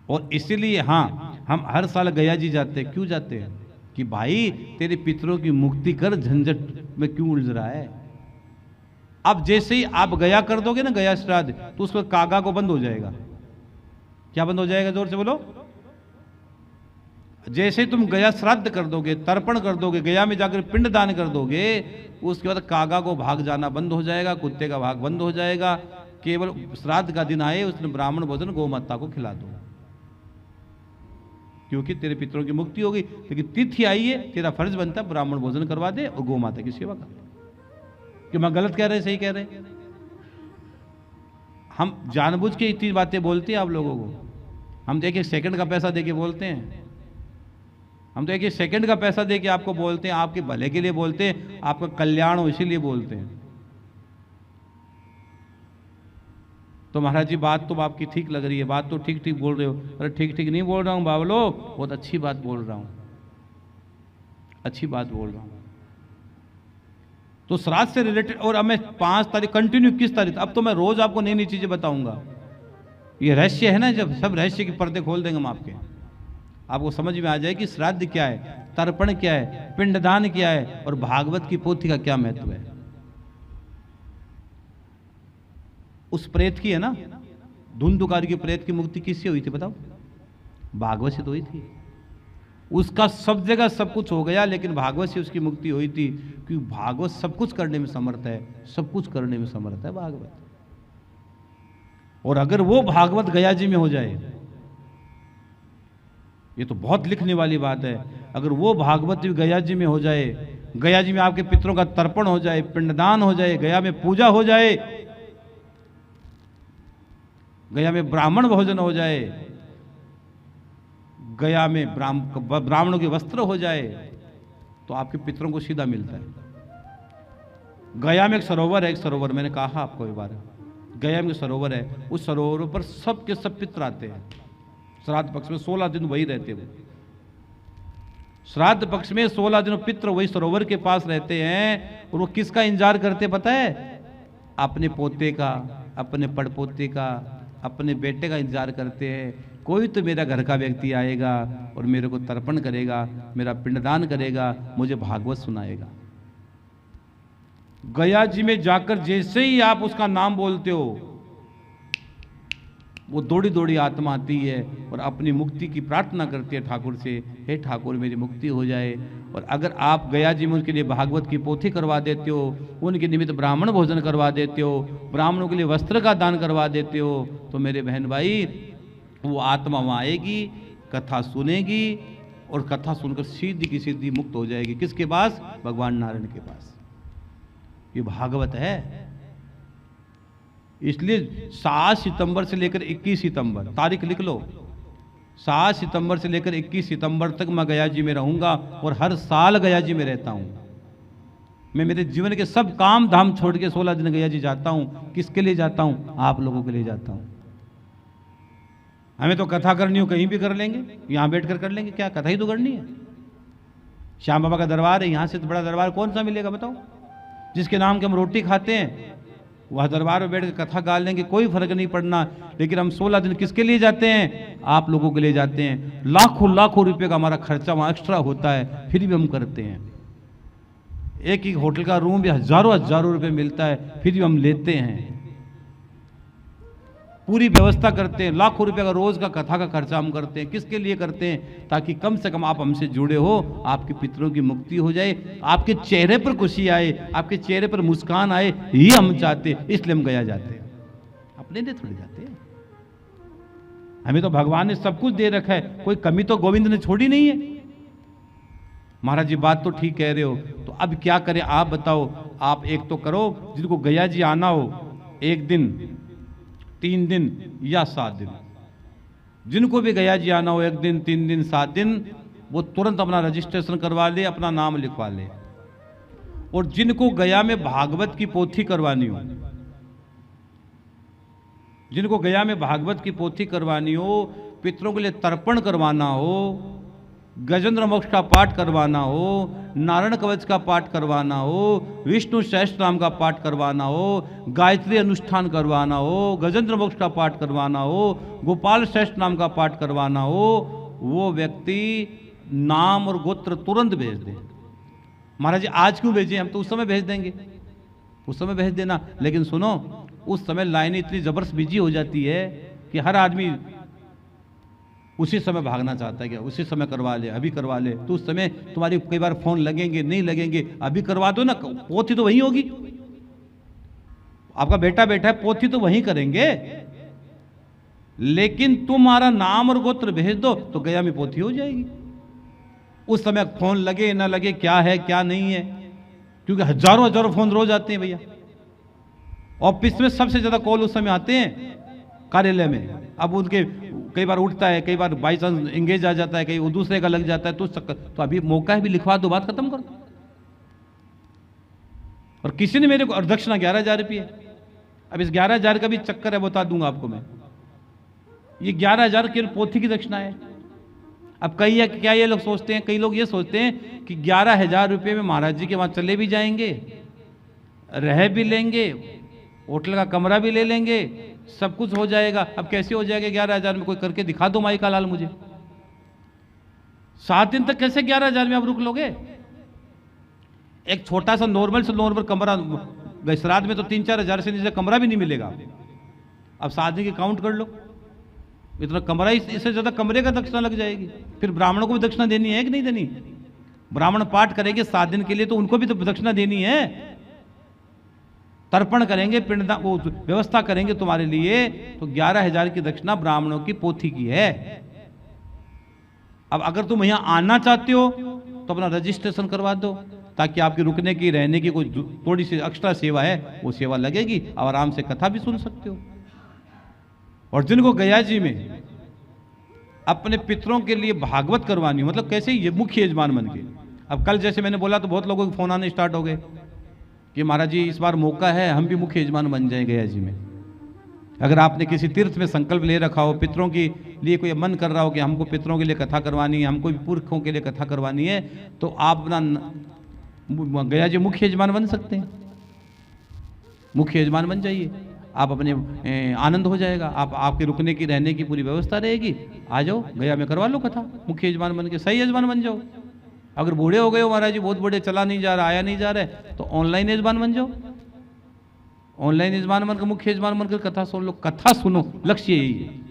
और इसीलिए हाँ, हम हर साल गया जी जाते हैं। क्यों जाते हैं? कि भाई तेरे पितरों की मुक्ति कर, झंझट में क्यों उलझ रहा है। अब जैसे ही आप गया कर दोगे ना, गया श्राद्ध, तो उसको कागा को बंद हो जाएगा। क्या बंद हो जाएगा? जोर से बोलो। जैसे ही तुम गया श्राद्ध कर दोगे, तर्पण कर दोगे, गया में जाकर पिंड दान कर दोगे, उसके बाद कागा को भाग जाना बंद हो जाएगा, कुत्ते का भाग बंद हो जाएगा। केवल श्राद्ध का दिन आए, उसने ब्राह्मण भोजन गौ माता को खिला दो, क्योंकि तेरे पितरों की मुक्ति होगी। लेकिन तिथि आई है, तेरा फर्ज बनता है ब्राह्मण भोजन करवा दे और गौ माता की सेवा कर दे। कि मैं गलत कह रहे, सही कह रहे? हम जानबूझ के इतनी बातें बोलते हैं आप लोगों को। हम तो एक सेकंड का पैसा देके बोलते हैं। हम तो एक सेकंड का पैसा देके आपको बोलते हैं, आपके भले के लिए बोलते हैं, आपका कल्याण हो इसीलिए बोलते हैं। तो महाराज जी बात तो आपकी ठीक लग रही है, बात तो ठीक ठीक बोल रहे हो। अरे ठीक ठीक नहीं बोल रहा हूं बाबलो, बहुत अच्छी बात बोल रहा हूं, अच्छी बात बोल रहा हूं। तो श्राद्ध से रिलेटेड, और अब मैं 5 तारीख कंटिन्यू 21 तारीख, अब तो मैं रोज आपको नई नई चीजें बताऊंगा। ये रहस्य है ना, जब सब रहस्य के पर्दे खोल देंगे हम आपके, आपको समझ में आ जाए कि श्राद्ध क्या है, तर्पण क्या है, पिंडदान क्या है, और भागवत की पोथी का क्या महत्व है। उस प्रेत की है ना, धुंधुकार की प्रेत की मुक्ति किससे हुई थी बताओ? भागवत से तो हुई थी। उसका सब जगह सब कुछ हो गया, लेकिन भागवत से उसकी मुक्ति हुई थी, क्योंकि भागवत सब कुछ करने में समर्थ है, सब कुछ करने में समर्थ है भागवत। और अगर वो भागवत गया जी में हो जाए, ये तो बहुत लिखने वाली बात है, अगर वो भागवत भी गया जी में हो जाए, गया जी में आपके पितरों का तर्पण हो जाए, पिंडदान हो जाए, गया में पूजा हो जाए, गया में ब्राह्मण भोजन हो जाए, गया में ब्राह्मणों के वस्त्र हो जाए, तो आपके पितरों को सीधा मिलता है। गया में एक सरोवर है, एक सरोवर मैंने कहा आपको एक बार, गया में सरोवर है, उस सरोवर पर सब के सब पितर आते हैं। श्राद्ध पक्ष में 16 दिन वही रहते हैं। श्राद्ध पक्ष में 16 दिन पितर वही सरोवर के पास रहते हैं, और वो किसका इंतजार करते पता है? अपने पोते का, अपने पड़पोते का, अपने बेटे का इंतजार करते हैं। कोई तो मेरा घर का व्यक्ति आएगा और मेरे को तर्पण करेगा, मेरा पिंडदान करेगा, मुझे भागवत सुनाएगा। गया जी में जाकर जैसे ही आप उसका नाम बोलते हो, वो दौड़ी दौड़ी आत्मा आती है और अपनी मुक्ति की प्रार्थना करती है ठाकुर से, हे ठाकुर मेरी मुक्ति हो जाए। और अगर आप गया जी में उनके लिए भागवत की पोथी करवा देते हो, उनके निमित्त ब्राह्मण भोजन करवा देते हो, ब्राह्मणों के लिए वस्त्र का दान करवा देते हो, तो मेरे बहन भाई वो आत्मा वहाँ आएगी, कथा सुनेगी, और कथा सुनकर सीधी की सीधी मुक्त हो जाएगी। किसके पास? भगवान नारायण के पास। ये भागवत है। इसलिए 7 सितंबर से लेकर 21 सितंबर, तारीख लिख लो, 7 सितंबर से लेकर 21 सितंबर तक मैं गया जी में रहूंगा, और हर साल गया जी में रहता हूं। मैं मेरे जीवन के सब काम धाम छोड़ के 16 दिन गया जी जाता हूं। किसके लिए जाता हूं? आप लोगों के लिए जाता हूं। हमें तो कथा करनी हो कहीं भी कर लेंगे, यहां बैठकर कर लेंगे, क्या कथा ही तो करनी है। श्याम बाबा का दरबार है, यहां से तो बड़ा दरबार कौन सा मिलेगा बताओ? जिसके नाम के हम रोटी खाते हैं, वह दरबार में बैठ के कथा गा लेंगे, कोई फर्क नहीं पड़ना। लेकिन हम 16 दिन किसके लिए जाते हैं? आप लोगों के लिए जाते हैं। लाखों लाखों रुपए का हमारा खर्चा वहां एक्स्ट्रा होता है, फिर भी हम करते हैं। एक एक होटल का रूम भी हजारों हजारों रुपए मिलता है, फिर भी हम लेते हैं। पूरी व्यवस्था करते हैं, लाखों रुपए का रोज का कथा का खर्चा हम करते हैं। किसके लिए करते हैं? ताकि कम से कम आप हमसे जुड़े हो, आपके पितरों की मुक्ति हो जाए, आपके चेहरे पर खुशी आए, आपके चेहरे पर मुस्कान आए, ये हम चाहते हैं। इसलिए हम गया जाते हैं, अपने लिए थोड़ी जाते हैं। हमें तो भगवान ने सब कुछ दे रखा है, कोई कमी तो गोविंद ने छोड़ी नहीं है। महाराज जी बात तो ठीक कह रहे हो, तो अब क्या करें आप बताओ? आप एक तो करो, जिनको गया जी आना हो, 1 दिन 3 दिन या 7 दिन, जिनको भी गया जी आना हो 1 दिन 3 दिन 7 दिन, वो तुरंत अपना रजिस्ट्रेशन करवा ले, अपना नाम लिखवा ले। और जिनको गया में भागवत की पोथी करवानी हो, जिनको गया में भागवत की पोथी करवानी हो, पितरों के लिए तर्पण करवाना हो, गजेंद्र मोक्ष का पाठ करवाना हो, नारायण कवच का पाठ करवाना हो, विष्णु सहस्त्र नाम का पाठ करवाना हो, गायत्री अनुष्ठान करवाना हो, गजेंद्र मोक्ष का पाठ करवाना हो, गोपाल सहस्त्र नाम का पाठ करवाना हो, वो व्यक्ति नाम और गोत्र तुरंत भेज दे। महाराज जी आज क्यों भेजें, हम तो उस समय भेज देंगे, उस समय भेज देना। लेकिन सुनो, उस समय लाइनें इतनी जबरदस्त बिजी हो जाती है कि हर आदमी उसी समय भागना चाहता है कि उसी समय करवा ले, अभी करवा ले। तो उस समय तुम्हारी कई बार फोन लगेंगे, नहीं लगेंगे, अभी करवा दो ना, पोथी तो वहीं होगी, आपका बेटा बैठा है, पोथी तो वहीं करेंगे। लेकिन तुम्हारा नाम और गोत्र भेज दो तो गया में पोथी हो जाएगी। उस समय फोन लगे ना लगे, क्या है क्या नहीं है, क्योंकि हजारों हजारों फोन रोज आते हैं भैया। ऑफिस में सबसे ज्यादा कॉल उस समय आते हैं कार्यालय में। अब उनके कई बार उठता है, कई बार बाई चांस एंगेज आ जाता है, कहीं वो दूसरे का लग जाता है, तो अभी मौका है, भी लिखवा दो, बात खत्म कर दो। और किसी ने मेरे को दक्षिणा 11,000 रुपये, अब इस 11,000 का भी चक्कर है, बता दूंगा आपको मैं। ये 11,000 केवल पोथी की दक्षिणा है। अब कई क्या ये लोग सोचते हैं, कई लोग ये सोचते हैं कि 11,000 रुपये में महाराज जी के वहां चले भी जाएंगे, रह भी लेंगे, होटल का कमरा भी ले लेंगे, सब कुछ हो जाएगा। अब कैसे हो जाएगा 11,000 में, कोई करके दिखा दो माई का लाल मुझे। 7 दिन तक कैसे 11,000 में आप रुक लोगे? एक छोटा सा नॉर्मल से नॉर्मल कमरा, श्राद्ध में तो 3-4 हजार से नीचे कमरा भी नहीं मिलेगा। अब 7 दिन की काउंट कर लो, इतना कमरा, इससे ज्यादा कमरे का दक्षिणा लग जाएगी। फिर ब्राह्मणों को भी दक्षिणा देनी है कि नहीं देनी? ब्राह्मण पाठ करेंगे 7 दिन के लिए, तो उनको भी तो दक्षिणा देनी है, तर्पण करेंगे, पिंडदान वो व्यवस्था करेंगे तुम्हारे लिए। तो 11,000 की दक्षिणा ब्राह्मणों की पोथी की है। अब अगर तुम यहां आना चाहते हो तो अपना रजिस्ट्रेशन करवा दो, ताकि आपकी रुकने की, रहने की कोई थोड़ी सी एक्स्ट्रा सेवा है, वो सेवा लगेगी और आराम से कथा भी सुन सकते हो। और जिनको गया जी में अपने पितरों के लिए भागवत करवानी हो, मतलब कैसे, ये मुख्य यजमान बन के। अब कल जैसे मैंने बोला तो बहुत लोगों के फोन आने स्टार्ट हो गए कि महाराज जी इस बार मौका है, हम भी मुख्य यजमान बन जाए गया जी में। अगर आपने किसी तीर्थ में संकल्प ले रखा हो, पितरों के लिए कोई मन कर रहा हो कि हमको पितरों के लिए कथा करवानी है, हमको भी पुरखों के लिए कथा करवानी है, तो आप अपना गया जी मुख्य यजमान बन सकते हैं। मुख्य यजमान बन जाइए, आप अपने आनंद हो जाएगा, आपके रुकने की, रहने की पूरी व्यवस्था रहेगी। आ जाओ गया में करवा लो कथा, मुख्य यजमान बन के सही यजमान बन जाओ। अगर बूढ़े हो गए हो महाराज जी, बहुत बूढ़े, चला नहीं जा रहा, आया नहीं जा रहा है, तो ऑनलाइन यजमान बन जाओ। ऑनलाइन यजमान बनकर, मुख्य यजमान बनकर कथा सुन लो, कथा सुनो, लक्ष्य यही है।